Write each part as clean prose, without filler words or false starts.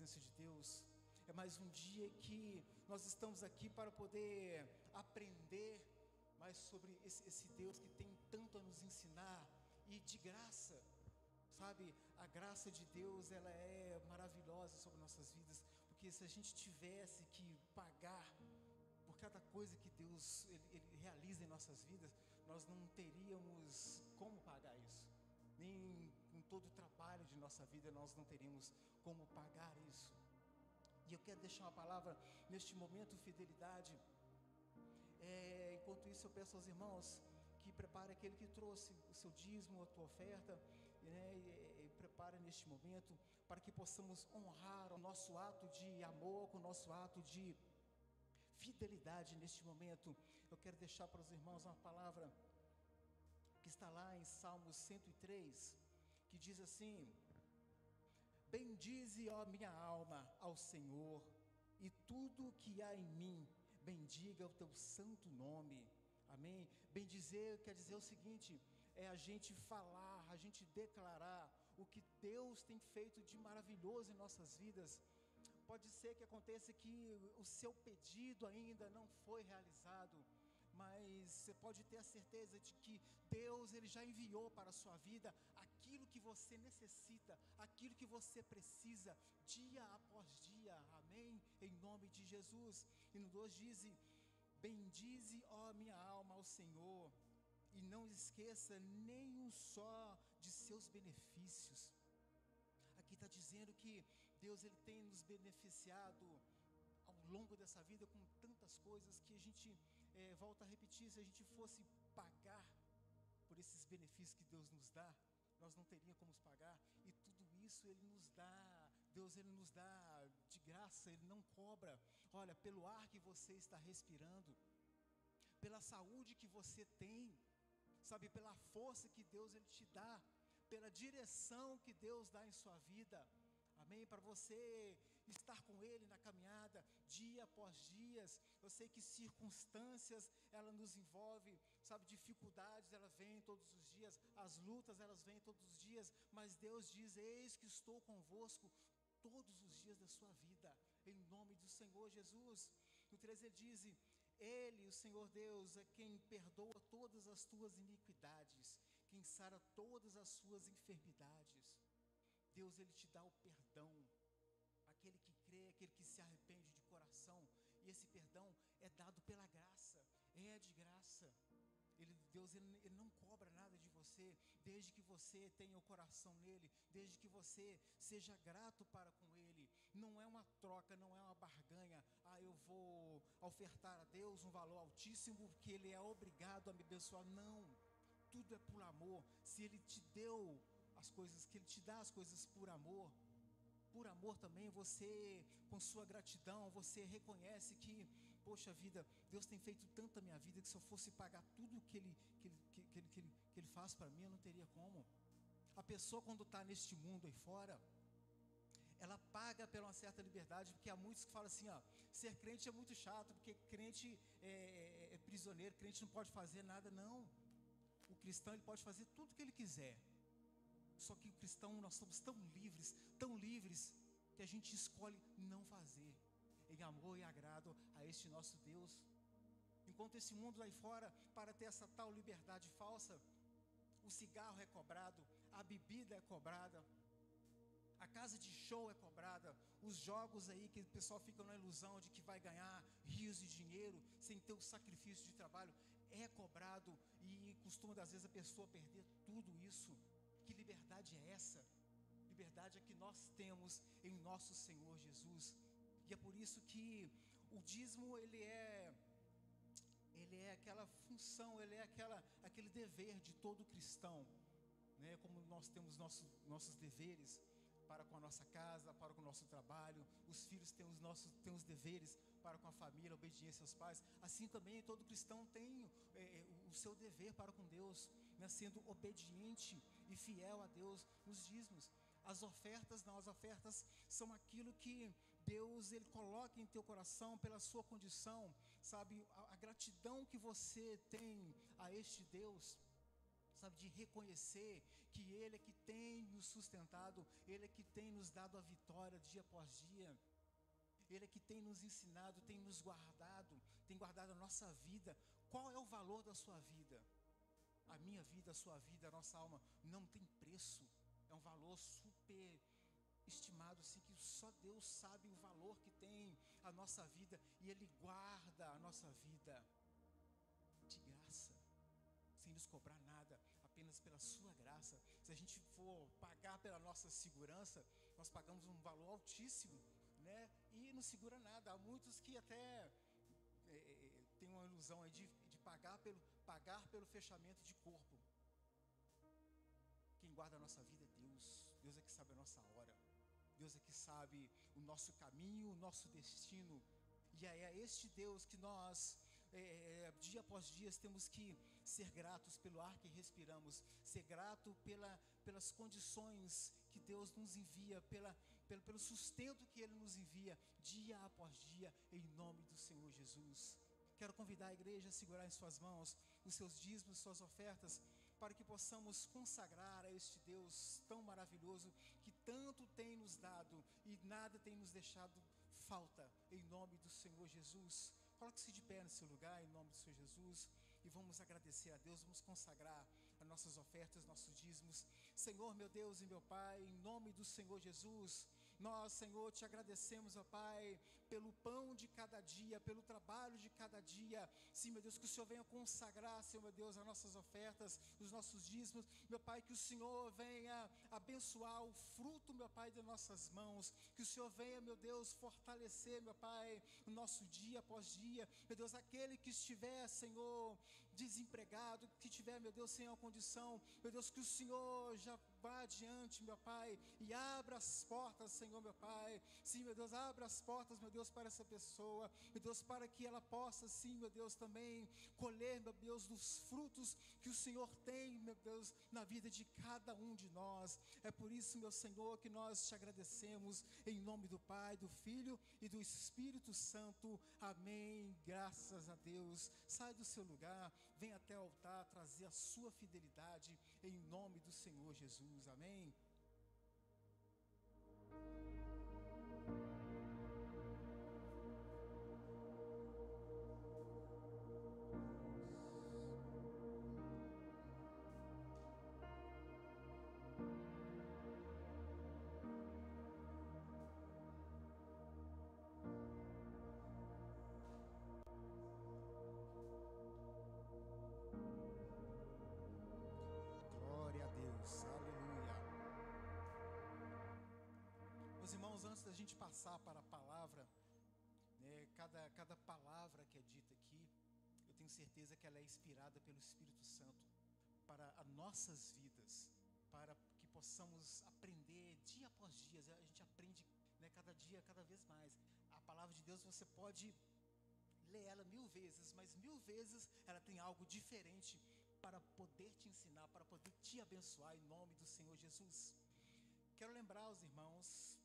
presença de Deus. É mais um dia que nós estamos aqui para poder aprender mais sobre esse Deus que tem tanto a nos ensinar, e de graça, sabe? A graça de Deus, ela é maravilhosa sobre nossas vidas, porque se a gente tivesse que pagar por cada coisa que Deus ele realiza em nossas vidas, nós não teríamos como pagar isso. Nem com todo o trabalho de nossa vida nós não teríamos como pagar isso. E eu quero deixar uma palavra neste momento, fidelidade. Enquanto isso eu peço aos irmãos que prepare aquele que trouxe o seu dízimo, a tua oferta, né, e prepare neste momento, para que possamos honrar o nosso ato de amor, com o nosso ato de fidelidade neste momento. Eu quero deixar para os irmãos uma palavra que está lá em Salmos 103, que diz assim: bendize, ó minha alma, ao Senhor, e tudo o que há em mim, bendiga o teu santo nome. Amém? Bendizer quer dizer o seguinte: é a gente falar, a gente declarar o que Deus tem feito de maravilhoso em nossas vidas. Pode ser que aconteça que o seu pedido ainda não foi realizado, mas você pode ter a certeza de que Deus ele já enviou para a sua vida aquilo que você necessita, aquilo que você precisa, dia após dia. Amém? Em nome de Jesus. E no 2 diz: bendize, ó minha alma, ao Senhor, e não esqueça nenhum só de seus benefícios. Aqui está dizendo que Deus ele tem nos beneficiado ao longo dessa vida com tantas coisas que a gente volta a repetir. Se a gente fosse pagar por esses benefícios que Deus nos dá, nós não teríamos como pagar. E tudo isso ele nos dá, Deus ele nos dá de graça, ele não cobra. Olha, pelo ar que você está respirando, pela saúde que você tem, sabe, pela força que Deus ele te dá, pela direção que Deus dá em sua vida. Amém? Para você estar com Ele na caminhada, dia após dias. Eu sei que circunstâncias, ela nos envolve, sabe, dificuldades, elas vêm todos os dias, as lutas, elas vêm todos os dias, mas Deus diz: eis que estou convosco todos os dias da sua vida, em nome do Senhor Jesus. No 13 ele diz: Ele, o Senhor Deus, é quem perdoa todas as tuas iniquidades, quem sara todas as suas enfermidades. Deus ele te dá o perdão, aquele que crê, aquele que se arrepende de coração, e esse perdão é dado pela graça, é de graça. Deus ele não cobra nada de você, desde que você tenha o coração nele, desde que você seja grato para com ele. Não é uma troca, não é uma barganha. Eu vou ofertar a Deus um valor altíssimo porque ele é obrigado a me abençoar. Não, tudo é por amor. Se ele te deu as coisas, que ele te dá as coisas por amor também, você, com sua gratidão, você reconhece que, poxa vida, Deus tem feito tanto a minha vida, que se eu fosse pagar tudo que ele faz para mim, eu não teria como. A pessoa, quando está neste mundo aí fora, ela paga pela uma certa liberdade, porque há muitos que falam assim: ser crente é muito chato, porque crente é prisioneiro, crente não pode fazer nada. Não, o cristão ele pode fazer tudo o que ele quiser. Só que o cristão, nós somos tão livres, que a gente escolhe não fazer, em amor e agrado a este nosso Deus. Enquanto esse mundo lá fora, para ter essa tal liberdade falsa, o cigarro é cobrado, a bebida é cobrada, a casa de show é cobrada, os jogos aí que o pessoal fica na ilusão de que vai ganhar rios de dinheiro sem ter o sacrifício de trabalho, é cobrado, e costuma das vezes a pessoa perder tudo isso. Que liberdade é essa? Liberdade é que nós temos em nosso Senhor Jesus. E é por isso que o dízimo ele é aquela função, ele é aquele dever de todo cristão, né? Como nós temos nossos deveres para com a nossa casa, para com o nosso trabalho, os filhos têm os deveres para com a família, a obediência aos pais. Assim também todo cristão tem o seu dever para com Deus, né? Sendo obediente e fiel a Deus nos dízimos. As ofertas são aquilo que Deus ele coloca em teu coração pela sua condição, sabe, a gratidão que você tem a este Deus. sabe, de reconhecer que Ele é que tem nos sustentado, Ele é que tem nos dado a vitória dia após dia, Ele é que tem nos ensinado, tem nos guardado, tem guardado a nossa vida. Qual é o valor da sua vida? A minha vida, a sua vida, a nossa alma não tem preço, é um valor super estimado, assim, que só Deus sabe o valor que tem a nossa vida, e Ele guarda a nossa vida de graça, sem nos cobrar nada, apenas pela sua graça. Se a gente for pagar pela nossa segurança, nós pagamos um valor altíssimo, né? E não segura nada. Há muitos que até tem uma ilusão aí de pagar pelo fechamento de corpo. Quem guarda a nossa vida é Deus. Deus é que sabe a nossa hora, Deus é que sabe o nosso caminho, o nosso destino. E é a este Deus que nós, dia após dia, temos que ser gratos pelo ar que respiramos, ser grato pelas condições que Deus nos envia, pelo sustento que Ele nos envia, dia após dia, em nome do Senhor Jesus. Quero convidar a igreja a segurar em suas mãos os seus dízimos, suas ofertas, para que possamos consagrar a este Deus tão maravilhoso, que tanto tem nos dado e nada tem nos deixado falta, em nome do Senhor Jesus. Coloque-se de pé nesse lugar, em nome do Senhor Jesus, e vamos agradecer a Deus, vamos consagrar as nossas ofertas, nossos dízimos. Senhor, meu Deus e meu Pai, em nome do Senhor Jesus, nós, Senhor, te agradecemos, ó Pai, pelo pão de cada dia, pelo trabalho de cada dia. Sim, meu Deus, que o Senhor venha consagrar, Senhor, meu Deus, as nossas ofertas, os nossos dízimos, meu Pai, que o Senhor venha abençoar o fruto, meu Pai, de nossas mãos, que o Senhor venha, meu Deus, fortalecer, meu Pai, o nosso dia após dia. Meu Deus, aquele que estiver, Senhor, desempregado, que estiver, meu Deus, sem a condição, meu Deus, que o Senhor já vá adiante, meu Pai, e abra as portas, Senhor, meu Pai. Sim, meu Deus, abra as portas, meu Deus, para essa pessoa, meu Deus, para que ela possa, sim, meu Deus, também colher, meu Deus, dos frutos que o Senhor tem, meu Deus, na vida de cada um de nós. É por isso, meu Senhor, que nós te agradecemos, em nome do Pai, do Filho e do Espírito Santo. Amém. Graças a Deus. Sai do seu lugar, vem até o altar trazer a sua fidelidade, em nome do Senhor Jesus. Amém. Glória a Deus, aleluia. Meus irmãos, antes da gente passar para a palavra, né, cada palavra que é dita aqui, eu tenho certeza que ela é inspirada pelo Espírito Santo para as nossas vidas, para que possamos aprender dia após dia. A gente aprende, né, cada dia, cada vez mais. A palavra de Deus, você pode ler ela 1000 vezes, mas 1000 vezes ela tem algo diferente para poder te ensinar, para poder te abençoar, em nome do Senhor Jesus. Quero lembrar aos irmãos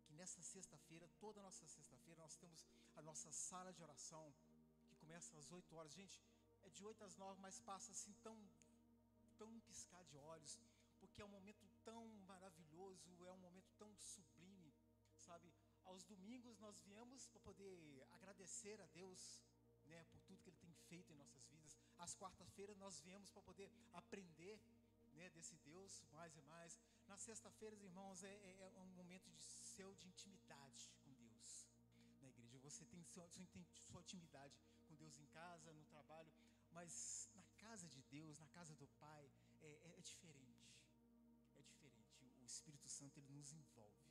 que nessa sexta-feira, toda a nossa sexta-feira, nós temos a nossa sala de oração, que começa às 8 horas. Gente, é de 8 às 9, mas passa assim tão um piscar de olhos, porque é um momento tão maravilhoso, é um momento tão sublime, sabe? Aos domingos nós viemos para poder agradecer a Deus, né, por tudo que Ele tem feito em nossas vidas. Às quartas-feiras nós viemos para poder aprender, né, desse Deus mais e mais. Na sexta-feira, irmãos, é um momento de intimidade com Deus. Na igreja você tem sua intimidade com Deus em casa, no trabalho, mas na casa de Deus, na casa do Pai, é diferente. É diferente. O Espírito Santo, ele nos envolve.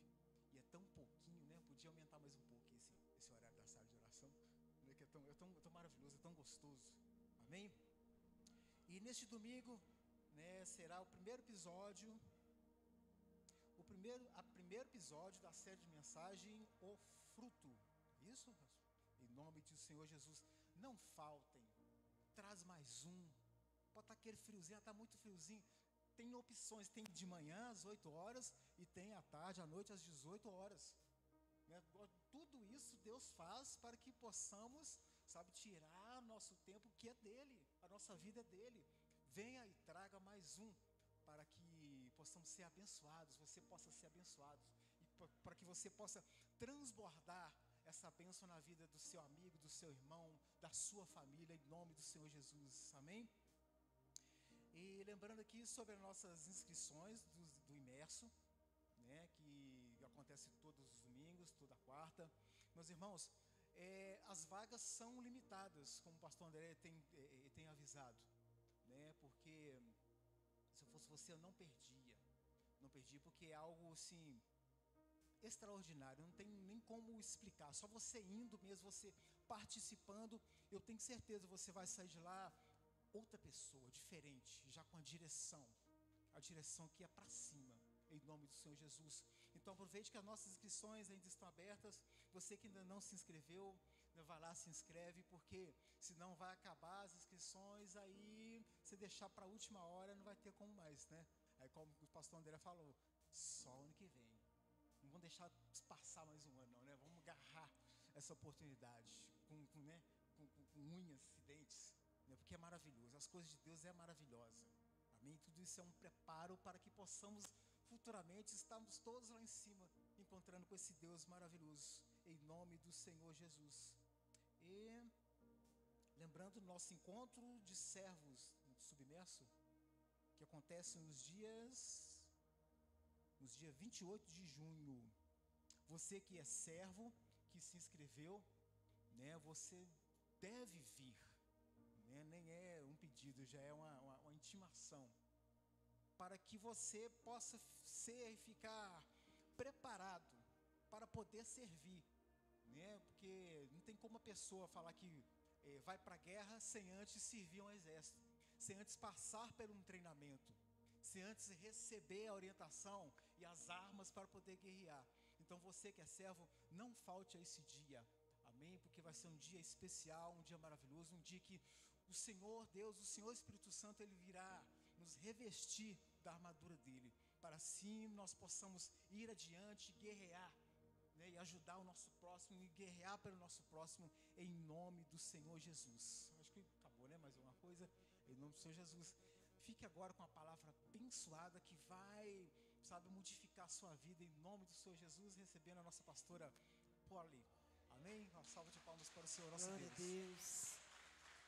E é tão pouquinho, né? Podia aumentar mais um pouco esse horário da sala de oração, né? Que é tão maravilhoso, é tão gostoso. Amém? E neste domingo, né, será o primeiro episódio, primeiro episódio da série de mensagem, O Fruto. Isso? Em nome do Senhor Jesus. Não faltem. Traz mais um. Pode estar aquele friozinho, está muito friozinho. Tem opções, tem de manhã às 8 horas e tem à tarde, à noite às 18 horas. Né? Tudo isso Deus faz para que possamos, sabe, tirar nosso tempo que é dele. A nossa vida é dele. venha e traga mais um, para que possamos ser abençoados, você possa ser abençoado, e para que você possa transbordar essa bênção na vida do seu amigo, do seu irmão, da sua família, em nome do Senhor Jesus, amém? E lembrando aqui sobre as nossas inscrições do Imerso, né, que acontece todos os domingos, toda quarta. Meus irmãos, as vagas são limitadas, como o pastor André tem avisado, né, porque se eu fosse você eu não perdia, porque é algo assim extraordinário, não tem nem como explicar, só você indo mesmo, você participando, eu tenho certeza você vai sair de lá outra pessoa, diferente, já com a direção que é para cima, em nome do Senhor Jesus. Então aproveite que as nossas inscrições ainda estão abertas, você que ainda não se inscreveu, vai lá, se inscreve, porque senão vai acabar as inscrições, aí você deixar para a última hora, não vai ter como mais, né? Aí como o pastor André falou, só ano que vem, não vamos deixar passar mais um ano não, né? Vamos agarrar essa oportunidade, com unhas e dentes, né? Porque é maravilhoso, as coisas de Deus é maravilhosa, amém? Tudo isso é um preparo para que possamos futuramente estarmos todos lá em cima, encontrando com esse Deus maravilhoso, em nome do Senhor Jesus. E lembrando do nosso encontro de servos submerso, que acontece nos dias 28 de junho. Você que é servo, que se inscreveu, né, você deve vir, né, nem é um pedido, já é uma intimação, para que você possa ser e ficar preparado para poder servir, né, porque não tem como a pessoa falar que vai para a guerra sem antes servir um exército, sem antes passar por um treinamento, sem antes receber a orientação e as armas para poder guerrear. Então você que é servo, não falte a esse dia, amém? Porque vai ser um dia especial, um dia maravilhoso, um dia que o Senhor Deus, o Senhor Espírito Santo, Ele virá nos revestir da armadura dEle, para assim nós possamos ir adiante, guerrear, né, e ajudar o nosso próximo, e guerrear pelo nosso próximo, em nome do Senhor Jesus. Acho que acabou, né? Mais alguma coisa? Em nome do Senhor Jesus. Fique agora com a palavra abençoada que vai, modificar a sua vida, em nome do Senhor Jesus, recebendo a nossa pastora Polly. Amém? Uma salva de palmas para o Senhor, nosso Deus. Glória a Deus.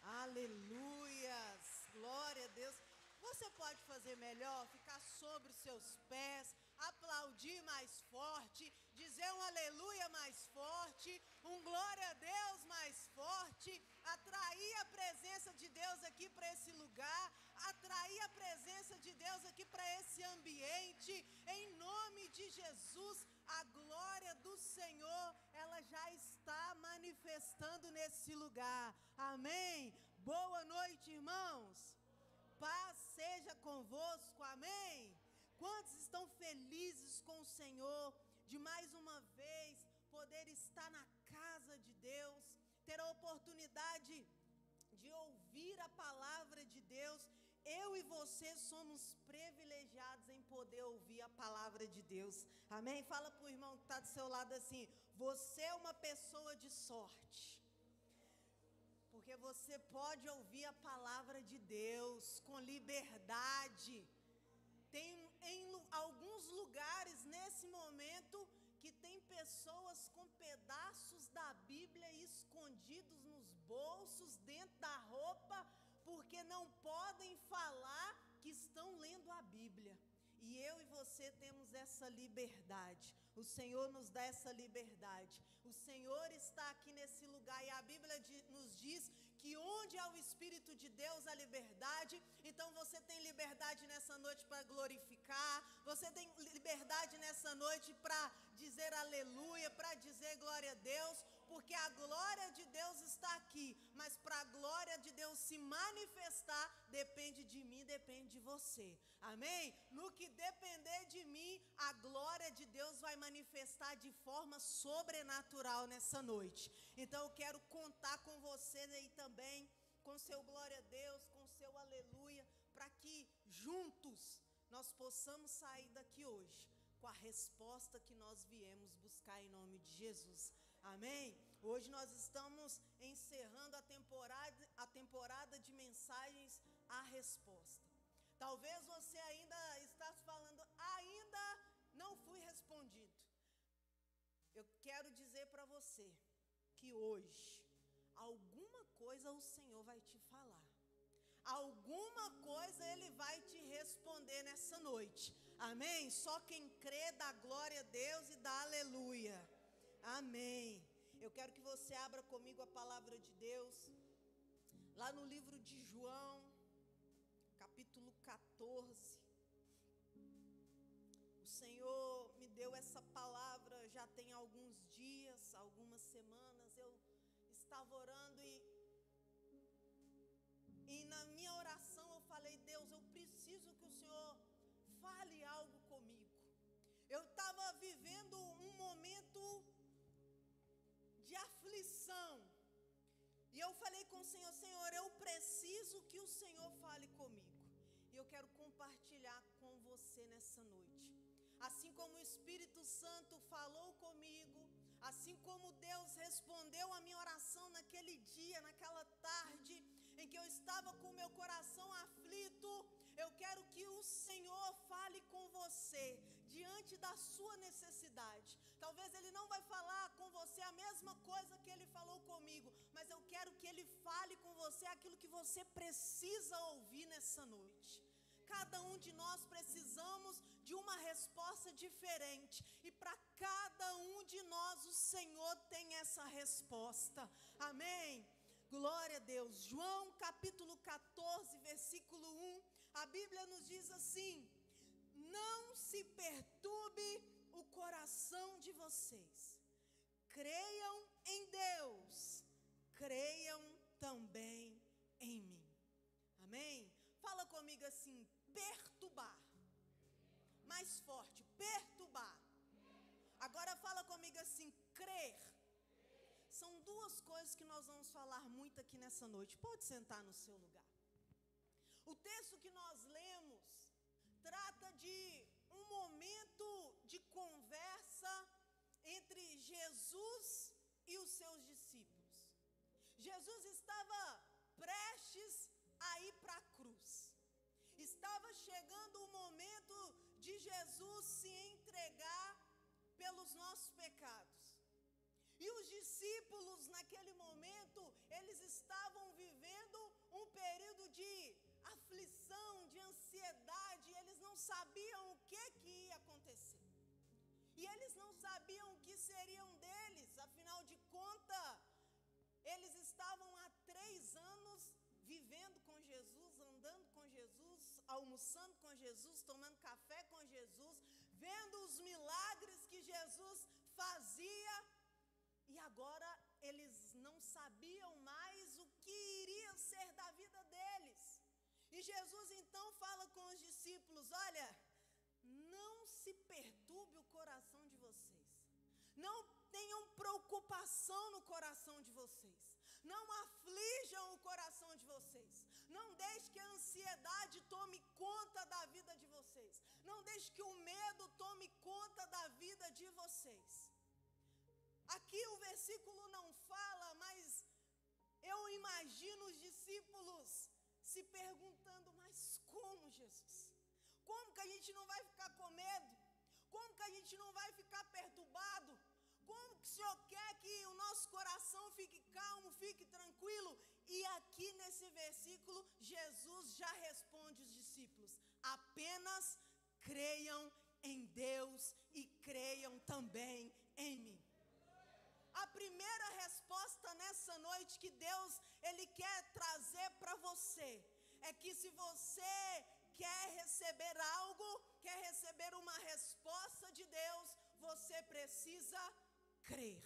Aleluias. Glória a Deus. Você pode fazer melhor, ficar sobre os seus pés, aplaudir mais forte, dizer um aleluia mais forte, um glória a Deus mais forte, atrair a presença de Deus aqui para esse lugar, atrair a presença de Deus aqui para esse ambiente, em nome de Jesus. A glória do Senhor, ela já está manifestando nesse lugar, amém? Boa noite, irmãos. Paz seja convosco, amém? Quantos estão felizes com o Senhor, de mais uma vez poder estar na casa de Deus, ter a oportunidade de ouvir a palavra de Deus? Eu e você somos privilegiados em poder ouvir a palavra de Deus, amém? Fala para o irmão que está do seu lado assim: você é uma pessoa de sorte, porque você pode ouvir a palavra de Deus com liberdade. Tem em alguns lugares nesse momento que tem pessoas com pedaços da Bíblia escondidos nos bolsos, dentro da roupa, porque não podem falar que estão lendo a Bíblia. E eu e você temos essa liberdade. O Senhor nos dá essa liberdade. O Senhor está aqui nesse lugar, e a Bíblia nos diz que onde há o Espírito de Deus há liberdade. Então você tem liberdade nessa noite para glorificar, você tem liberdade nessa noite para dizer aleluia, para dizer glória a Deus, porque a glória de Deus está aqui, mas para a glória de Deus se manifestar, depende de mim, depende de você, amém? No que depender de mim, a glória de Deus vai manifestar de forma sobrenatural nessa noite. Então eu quero contar com você aí também, com seu glória a Deus, com seu aleluia, para que juntos nós possamos sair daqui hoje com a resposta que nós viemos buscar em nome de Jesus, amém? Hoje nós estamos encerrando a temporada de mensagens a resposta. Talvez você ainda está falando, ainda não fui respondido. Eu quero dizer para você que hoje, alguma coisa o Senhor vai te falar. Alguma coisa Ele vai te responder nessa noite. Amém? Só quem crê dá glória a Deus e dá aleluia. Amém. Eu quero que você abra comigo a palavra de Deus. Lá no livro de João, capítulo 14. O Senhor me deu essa palavra já tem alguns dias, algumas semanas. Eu estava orando e na minha oração eu falei, Deus, eu preciso que o Senhor fale algo comigo. Eu estava vivendo um momento de aflição. E eu falei com o Senhor, Senhor, eu preciso que o Senhor fale comigo. E eu quero compartilhar com você nessa noite. Assim como o Espírito Santo falou comigo, assim como Deus respondeu a minha oração naquele dia, naquela tarde, em que eu estava com meu coração aflito, eu quero que o Senhor fale com você, diante da sua necessidade. Talvez Ele não vai falar com você a mesma coisa que Ele falou comigo, mas eu quero que Ele fale com você aquilo que você precisa ouvir nessa noite. Cada um de nós precisamos de uma resposta diferente. E para cada um de nós o Senhor tem essa resposta. Amém? Glória a Deus. João capítulo 14, versículo 1. A Bíblia nos diz assim: não se perturbe o coração de vocês. Creiam em Deus. Creiam também em mim. Amém? Fala comigo assim, perturbar. Mais forte, perturbar. Agora fala comigo assim, crer. São duas coisas que nós vamos falar muito aqui nessa noite. Pode sentar no seu lugar. O texto que nós lemos trata de um momento de conversa entre Jesus e os seus discípulos. Jesus estava prestes a ir para a cruz. Estava chegando o momento de Jesus se entregar pelos nossos pecados. E os discípulos naquele momento, eles estavam vivendo um período de aflição, de ansiedade. Eles não sabiam o que ia acontecer. E eles não sabiam o que seriam deles. Afinal de contas, eles estavam há 3 anos vivendo com Jesus, andando com Jesus, almoçando com Jesus, tomando café com Jesus, vendo os milagres que Jesus fazia, e agora eles não sabiam mais o que iria ser da vida deles. E Jesus então fala com os discípulos, olha, não se perturbe o coração de vocês, não tenham preocupação no coração de vocês, não aflijam o coração de vocês, não deixe que a ansiedade tome conta da vida de vocês, não deixe que o medo tome conta da vida de vocês. Aqui o versículo não fala, mas eu imagino os discípulos se perguntando, mas como, Jesus? Como que a gente não vai ficar com medo? Como que a gente não vai ficar perturbado? Como que o Senhor quer que o nosso coração fique calmo, fique tranquilo? E aqui nesse versículo, Jesus já responde os discípulos, apenas creiam em Deus e creiam também em mim. A primeira resposta nessa noite que Deus, Ele quer trazer para você, é que se você quer receber algo, quer receber uma resposta de Deus, você precisa crer.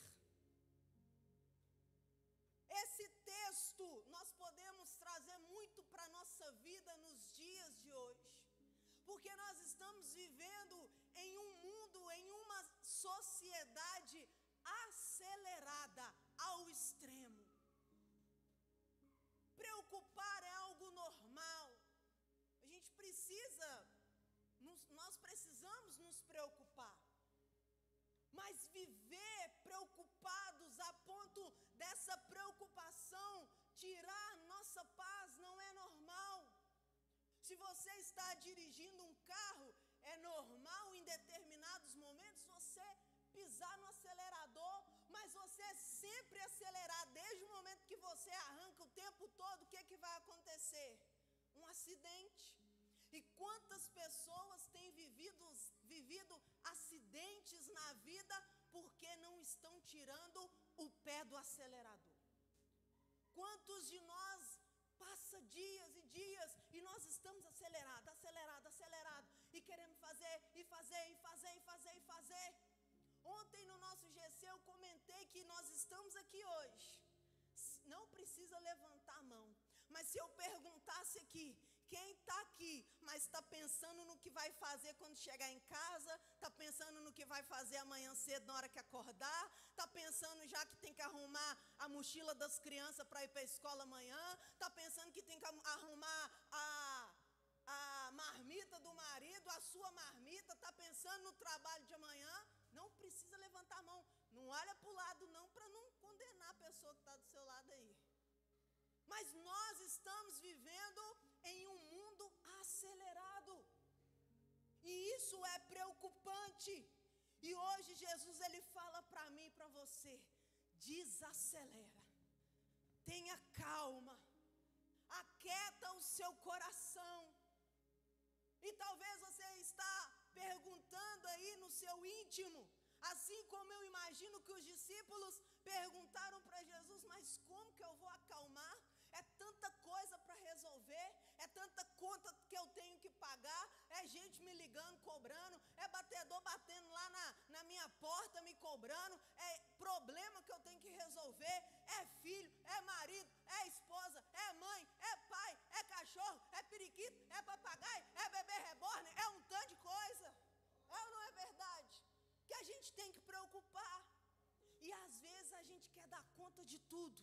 Esse texto nós podemos trazer muito para a nossa vida nos dias de hoje, porque nós estamos vivendo em um mundo, em uma sociedade acelerada ao extremo. Preocupar é algo normal. A gente nós precisamos nos preocupar. Mas viver preocupados a ponto dessa preocupação tirar nossa paz não é normal. Se você está dirigindo um carro, é normal em determinados momentos você pisar no acelerador, mas você sempre acelerar, desde o momento que você arranca o tempo todo, o que vai acontecer? Um acidente. E quantas pessoas têm vivido acidentes na vida porque não estão tirando o pé do acelerador? Quantos de nós passa dias e dias e nós estamos acelerado e queremos fazer. Ontem no nosso GC eu comentei que nós estamos aqui hoje. Não precisa levantar a mão, mas se eu perguntasse aqui, quem está aqui, mas está pensando no que vai fazer quando chegar em casa, está pensando no que vai fazer amanhã cedo na hora que acordar, está pensando já que tem que arrumar a mochila das crianças para ir para a escola amanhã, está pensando que tem que arrumar a marmita do marido, a sua marmita, está pensando no trabalho de amanhã, não precisa levantar a mão, não olha para o lado não, para não condenar a pessoa que está do seu lado aí. Mas nós estamos vivendo em um mundo acelerado, e isso é preocupante. E hoje Jesus ele fala para mim e para você: desacelera, tenha calma, aquieta o seu coração. E talvez você está perguntando aí no seu íntimo, assim como eu imagino que os discípulos perguntaram para Jesus: mas como que eu vou acalmar? É tanta coisa para resolver, é tanta conta que eu tenho que pagar, é gente me ligando, cobrando, é batedor batendo lá na minha porta me cobrando, é problema que eu tenho que resolver, é filho, é marido, é esposa, é mãe, é pai, é cachorro, é periquito, é papagaio, é bebê reborn, é um tanto de coisa. É ou não é verdade? Que a gente tem que preocupar. E às vezes a gente quer dar conta de tudo.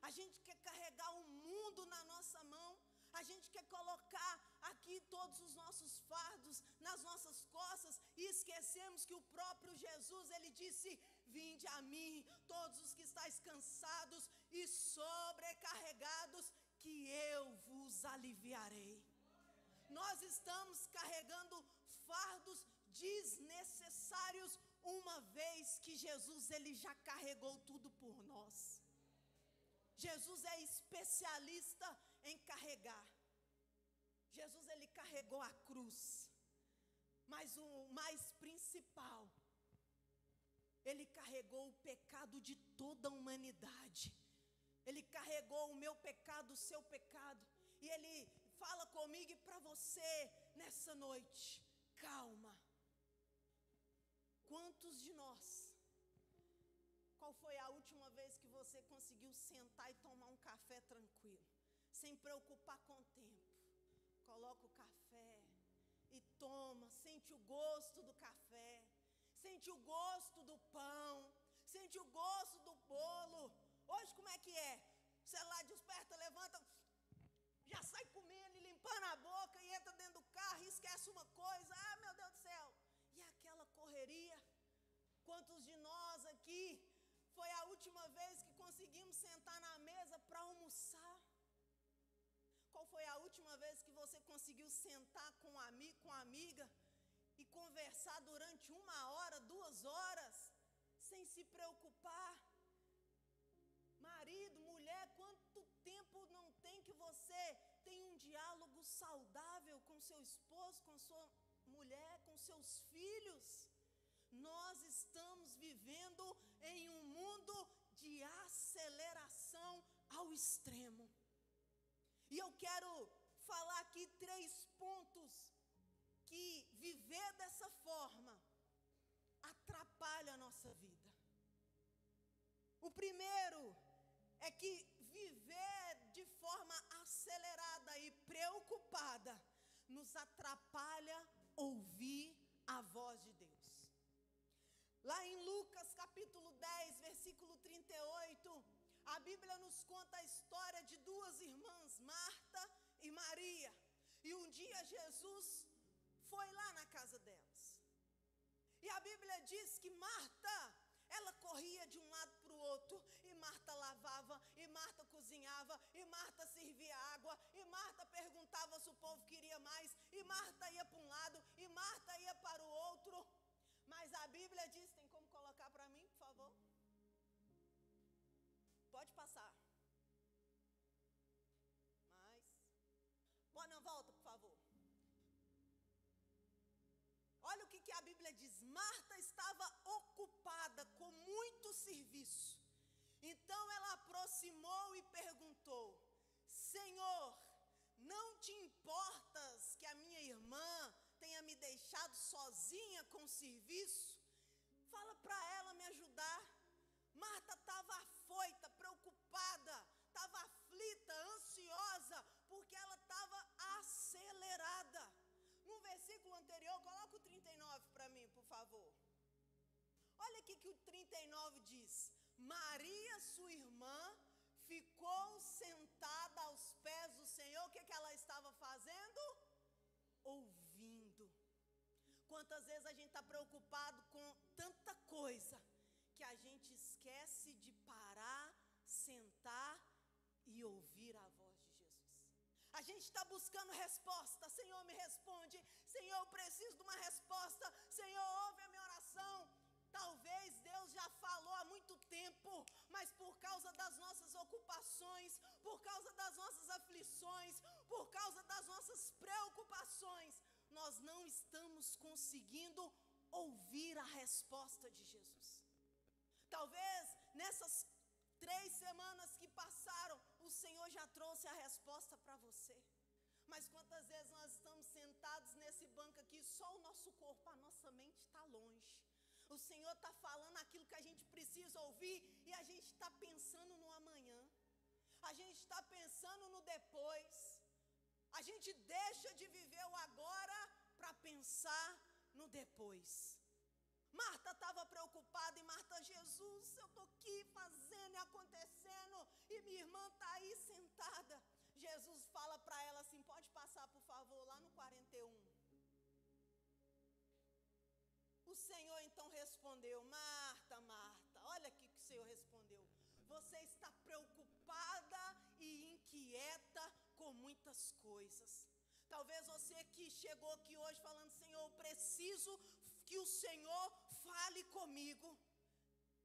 A gente quer carregar o mundo na nossa mão. A gente quer colocar aqui todos os nossos fardos nas nossas costas. E esquecemos que o próprio Jesus, ele disse: vinde a mim, todos os que estáis cansados e sobrecarregados, que eu vos aliviarei. Nós estamos carregando fardos desnecessários, uma vez que Jesus ele já carregou tudo por nós. Jesus é especialista em carregar. Jesus ele carregou a cruz, mas o mais principal, ele carregou o pecado de toda a humanidade. Ele carregou o meu pecado, o seu pecado, e ele fala comigo e para você nessa noite: calma. Quantos de nós, qual foi a última vez que você conseguiu sentar e tomar um café tranquilo, sem preocupar com o tempo? Coloca o café e toma, sente o gosto do café, sente o gosto do pão, sente o gosto do bolo. Hoje como é que é? O celular desperta, levanta, já sai comendo e limpando a boca e entra dentro do carro e esquece uma coisa. Ah, meu Deus do céu! E aquela correria. Quantos de nós aqui foi a última vez que conseguimos sentar na mesa para almoçar? Qual foi a última vez que você conseguiu sentar com um amigo, com uma amiga e conversar durante 1 hora, 2 horas, sem se preocupar? Marido, mulher, quanto tempo não tem que você tem um diálogo saudável com seu esposo, com sua mulher, com seus filhos? Nós estamos vivendo em um mundo de aceleração ao extremo. E eu quero falar aqui 3 pontos que viver dessa forma atrapalha a nossa vida. O primeiro é que viver de forma acelerada e preocupada nos atrapalha ouvir a voz de Deus. Lá em Lucas capítulo 10, versículo 38, a Bíblia nos conta a história de 2 irmãs, Marta e Maria. E um dia Jesus foi lá na casa delas. E a Bíblia diz que Marta, ela corria de um lado para o outro, e Marta lavava, e Marta cozinhava, e Marta servia água, e Marta perguntava se o povo queria mais, e Marta ia para um lado, e Marta ia para o outro. Mas a Bíblia diz, tem como colocar para mim, por favor? Pode passar. Pô, não, volta, por favor. Olha o que a Bíblia diz. Marta estava ocupada com muito serviço. Então ela aproximou e perguntou: Senhor, não te importas que a minha irmã tenha me deixado sozinha com o serviço? Fala para ela me ajudar. Marta estava afoita, preocupada, estava aflita, ansiosa, porque ela estava acelerada. No versículo anterior, coloca o 39 para mim, por favor. Olha aqui que o 39 diz: Maria, sua irmã, ficou sentada aos pés do Senhor. O que ela estava fazendo? Ouvindo. Quantas vezes a gente está preocupado com tanta coisa que a gente esquece de parar, sentar e ouvir a voz de Jesus. A gente está buscando resposta. Senhor, me responde. Senhor, eu preciso de uma resposta. Senhor, ouve a minha oração. Talvez Deus já falou há muito tempo, mas por causa das nossas ocupações, por causa das nossas aflições, por causa das nossas preocupações, nós não estamos conseguindo ouvir a resposta de Jesus. Talvez nessas 3 semanas que passaram, o Senhor já trouxe a resposta para você. Mas quantas vezes nós estamos sentados nesse banco aqui, só o nosso corpo, a nossa mente está longe. O Senhor está falando aquilo que a gente precisa ouvir e a gente está pensando no amanhã. A gente está pensando no depois. A gente deixa de viver o agora para pensar no depois. Marta estava preocupada e Marta, Jesus, eu estou aqui fazendo e acontecendo e minha irmã está aí sentada. Jesus fala para ela assim, pode passar por favor lá no 41. O Senhor então respondeu: Marta, Marta, olha aqui que o Senhor respondeu. Você está preocupada e inquieta com muitas coisas. Talvez você que chegou aqui hoje falando: Senhor, eu preciso que o Senhor fale comigo.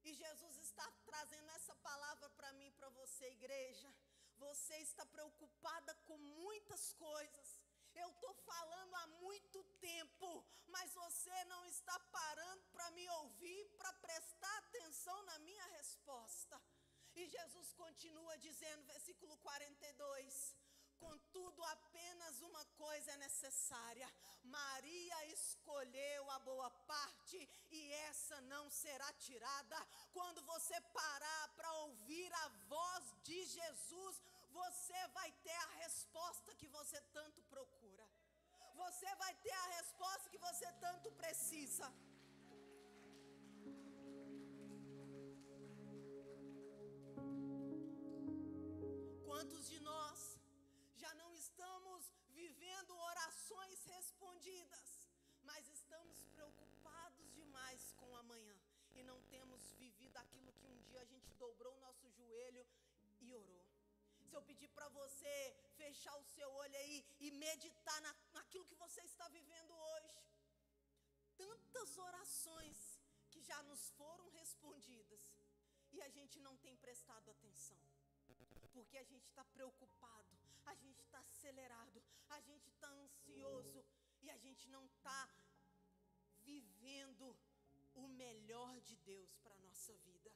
E Jesus está trazendo essa palavra para mim e para você, igreja. Você está preocupada com muitas coisas. Eu estou falando há muito tempo, mas você não está parando para me ouvir, para prestar atenção na minha resposta. E Jesus continua dizendo, versículo 42, contudo apenas uma coisa é necessária. Maria escolheu a boa parte e essa não será tirada. Quando você parar para ouvir a voz de Jesus, você vai ter a resposta que você tanto procura. Você vai ter a resposta que você tanto precisa. Quantos de nós já não estamos vivendo orações respondidas, mas estamos preocupados demais com o amanhã e não temos vivido aquilo que um dia a gente dobrou o nosso joelho e orou? Se eu pedir para você fechar o seu olho aí e meditar naquilo que você está vivendo hoje, tantas orações que já nos foram respondidas e a gente não tem prestado atenção, porque a gente está preocupado, a gente está acelerado, a gente está ansioso e a gente não está vivendo o melhor de Deus para a nossa vida.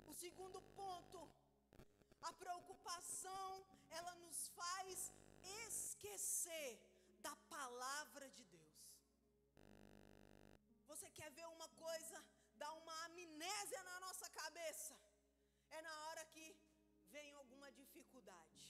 O segundo ponto, a preocupação, ela nos faz esquecer da palavra de Deus. Você quer ver uma coisa, dá uma amnésia na nossa cabeça? É na hora que vem alguma dificuldade.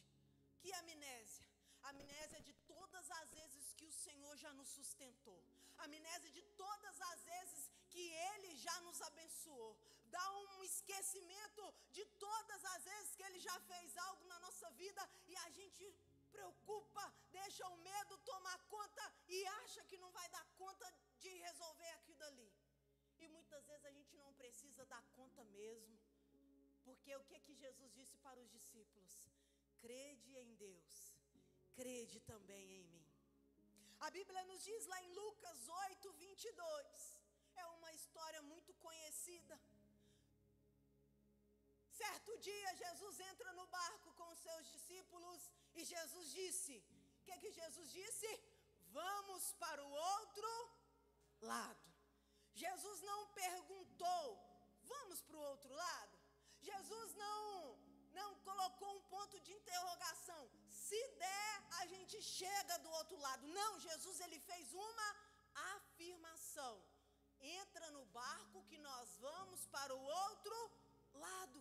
Que amnésia? Amnésia de todas as vezes que o Senhor já nos sustentou. Amnésia de todas as vezes que Ele já nos abençoou. Dá um esquecimento de todas as vezes que Ele já fez algo na nossa vida e a gente preocupa, deixa o medo tomar conta e acha que não vai dar conta de resolver aquilo ali. E muitas vezes a gente não precisa dar conta mesmo. Porque o que Jesus disse para os discípulos? Crede em Deus, crede também em mim. A Bíblia nos diz lá em Lucas 8:22, é uma história muito conhecida. Certo dia, Jesus entra no barco com os seus discípulos e Jesus disse, o que Jesus disse? Vamos para o outro lado. Jesus não perguntou, vamos para o outro lado? Jesus não colocou um ponto de interrogação, se der a gente chega do outro lado. Não, Jesus ele fez uma afirmação, entra no barco que nós vamos para o outro lado.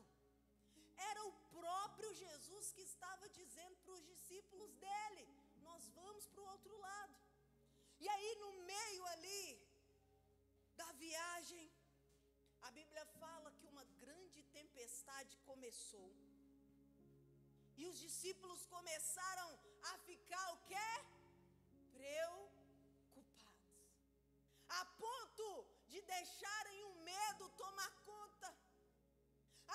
Era o próprio Jesus que estava dizendo para os discípulos dele, nós vamos para o outro lado. E aí no meio ali da viagem, a Bíblia fala que uma grande tempestade começou. E os discípulos começaram a ficar o quê? Preocupados. A ponto de deixarem o medo tomar conta.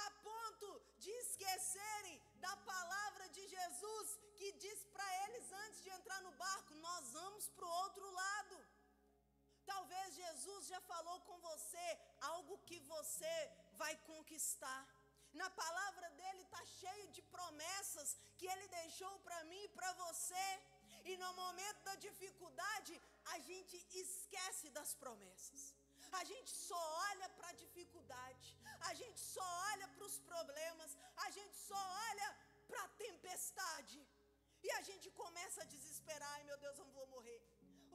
A ponto de esquecerem da palavra de Jesus, que diz para eles antes de entrar no barco, nós vamos para o outro lado. Talvez Jesus já falou com você algo que você vai conquistar. Na palavra dele está cheio de promessas que ele deixou para mim e para você. E no momento da dificuldade, a gente esquece das promessas. A gente só olha para a dificuldade. A gente só olha para os problemas. A gente só olha para a tempestade. E a gente começa a desesperar. Ai meu Deus, eu vou morrer.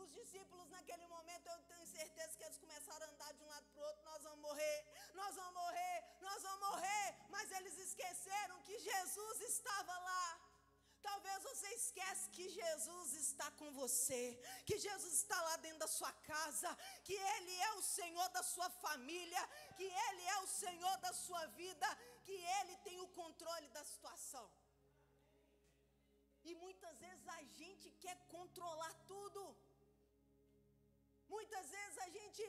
Os discípulos naquele momento, eu tenho certeza que eles começaram a andar de um lado para o outro. Nós vamos morrer, nós vamos morrer, nós vamos morrer. Mas eles esqueceram que Jesus estava lá. Talvez você esquece que Jesus está com você, que Jesus está lá dentro da sua casa, que Ele é o Senhor da sua família, que Ele é o Senhor da sua vida, que Ele tem o controle da situação. E muitas vezes a gente quer controlar tudo. Muitas vezes a gente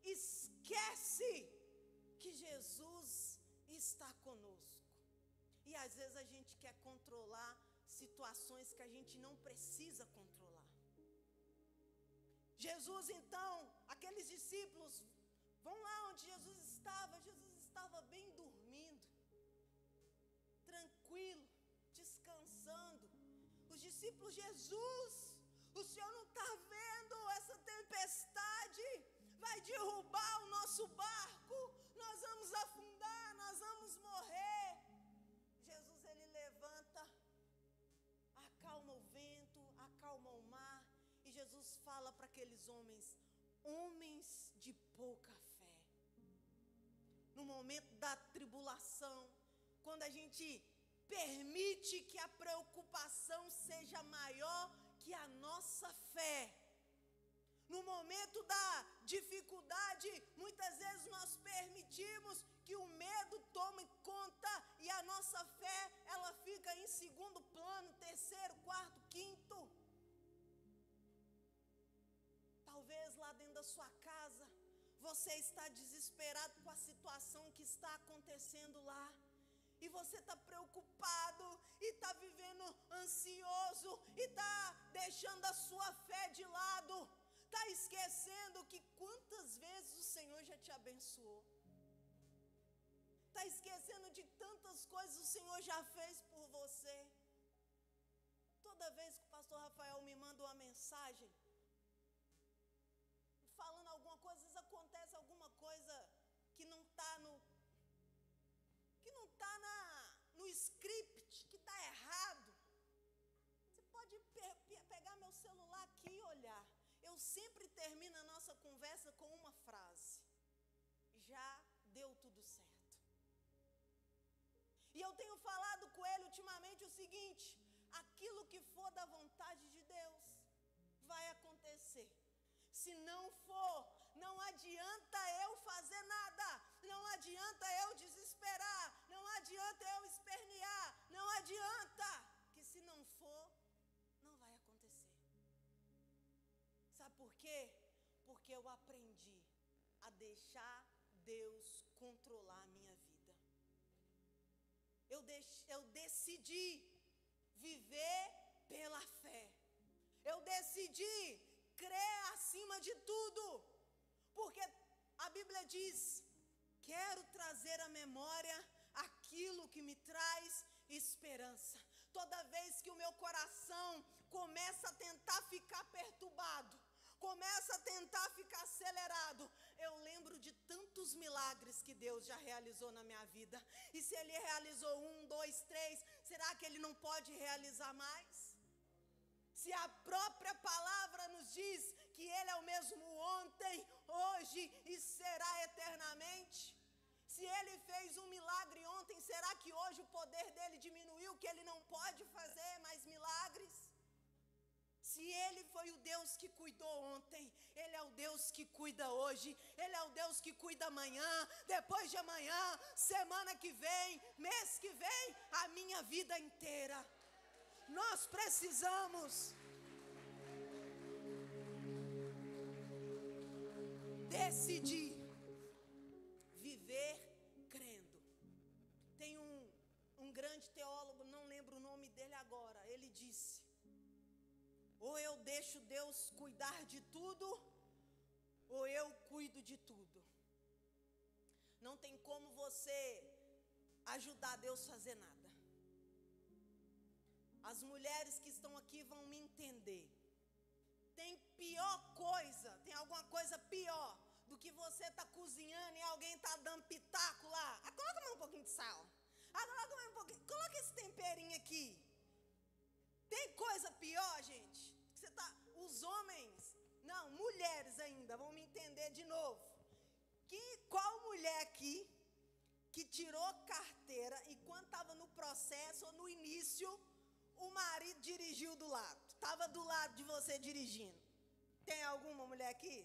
esquece que Jesus está conosco. E às vezes a gente quer controlar situações que a gente não precisa controlar. Jesus então, aqueles discípulos, vão lá onde Jesus estava bem dormindo, tranquilo, descansando. Os discípulos, Jesus, o Senhor não está vendo essa tempestade? Vai derrubar o nosso barco, nós vamos afundar, nós vamos morrer. Jesus ele levanta, acalma o vento, acalma o mar, e Jesus fala para aqueles homens, homens de pouca fé. No momento da tribulação, quando a gente permite que a preocupação seja maior que a nossa fé, no momento da dificuldade, muitas vezes nós permitimos que o medo tome conta e a nossa fé, ela fica em segundo plano, terceiro, quarto, quinto. Talvez lá dentro da sua casa, você está desesperado com a situação que está acontecendo lá. E você está preocupado, e está vivendo ansioso, e está deixando a sua fé de lado. Está esquecendo que quantas vezes o Senhor já te abençoou. Está esquecendo de tantas coisas o Senhor já fez por você. Toda vez que o pastor Rafael me manda uma mensagem, falando alguma coisa, às vezes acontece alguma coisa que não está no script, que está errado. Você pode pegar meu celular aqui e olhar. Eu sempre termino a nossa conversa com uma frase: já deu tudo certo. E eu tenho falado com ele ultimamente o seguinte: aquilo que for da vontade de Deus vai acontecer. Se não for, não adianta eu fazer nada, não adianta eu desesperar, não adianta eu espernear, não adianta, que se não for, não vai acontecer. Sabe por quê? Porque eu aprendi a deixar Deus controlar a minha vida. Eu decidi viver pela fé. Eu decidi crer acima de tudo, porque a Bíblia diz: quero trazer à memória aquilo que me traz esperança. Toda vez que o meu coração começa a tentar ficar perturbado, começa a tentar ficar acelerado, eu lembro de tantos milagres que Deus já realizou na minha vida. E se Ele realizou 1, 2, 3, será que Ele não pode realizar mais? Se a própria palavra nos diz que Ele é o mesmo ontem, hoje e será eternamente. Se Ele fez um milagre ontem, será que hoje o poder dele diminuiu, que Ele não pode fazer mais milagres? Se Ele foi o Deus que cuidou ontem, Ele é o Deus que cuida hoje, Ele é o Deus que cuida amanhã, depois de amanhã, semana que vem, mês que vem, a minha vida inteira. Nós precisamos decidir viver crendo. Tem um grande teólogo, não lembro o nome dele agora, ele disse: ou eu deixo Deus cuidar de tudo, ou eu cuido de tudo. Não tem como você ajudar Deus a fazer nada. As mulheres que estão aqui vão me entender. Tem pior coisa, tem alguma coisa pior do que você tá cozinhando e alguém tá dando pitaco lá. Ah, coloca mais um pouquinho de sal. Ah, coloca mais um pouquinho. Coloca esse temperinho aqui. Tem coisa pior, gente? Você tá, os homens, não, mulheres ainda, vão me entender de novo. Qual mulher aqui que tirou carteira e quando estava no processo ou no início, o marido dirigiu do lado, estava do lado de você dirigindo? Tem alguma mulher aqui?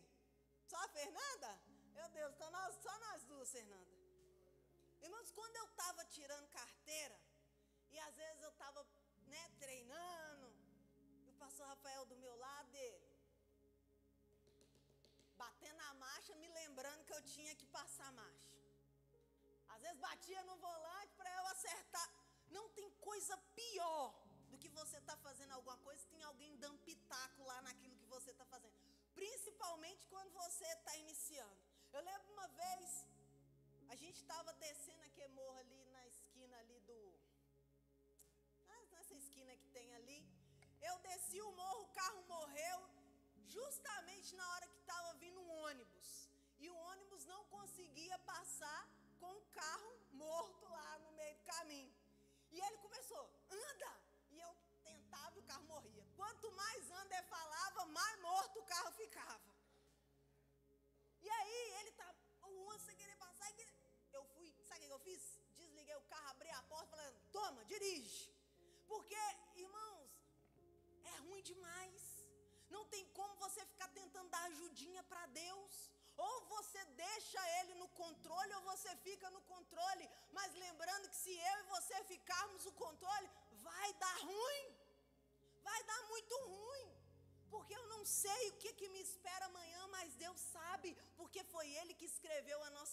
Só a Fernanda? Meu Deus, só nós duas, Fernanda. Irmãos, quando eu estava tirando carteira, e às vezes eu estava, treinando, e o pastor Rafael do meu lado, dele, batendo a marcha, me lembrando que eu tinha que passar a marcha. Às vezes batia no volante para eu acertar. Não tem coisa pior do que você está fazendo alguma coisa, tem alguém dando pitaco lá naquilo que você está fazendo. Principalmente quando você está iniciando. Eu lembro uma vez, a gente estava descendo aquele morro ali na esquina ali nessa esquina que tem ali. Eu desci o morro, o carro morreu, justamente na hora que estava vindo um ônibus. E o ônibus não conseguia passar com o carro morto lá no meio do caminho. E ele começou, anda! E eu tentava e o carro morria. Quanto mais anda ele falava, mais morto o carro ficava. E aí ele tá, o ônibus sem querer passar, eu fui, sabe o que eu fiz? Desliguei o carro, abri a porta, falando, toma, dirige. Porque, irmãos, é ruim demais. Não tem como você ficar tentando dar ajudinha para Deus. Ou você deixa Ele no controle, ou você fica no controle. Mas lembrando que se eu e você ficarmos no controle, vai dar ruim. Vai dar muito ruim. Porque eu não sei o que me espera amanhã, mas Deus sabe. Porque foi Ele que escreveu a nossa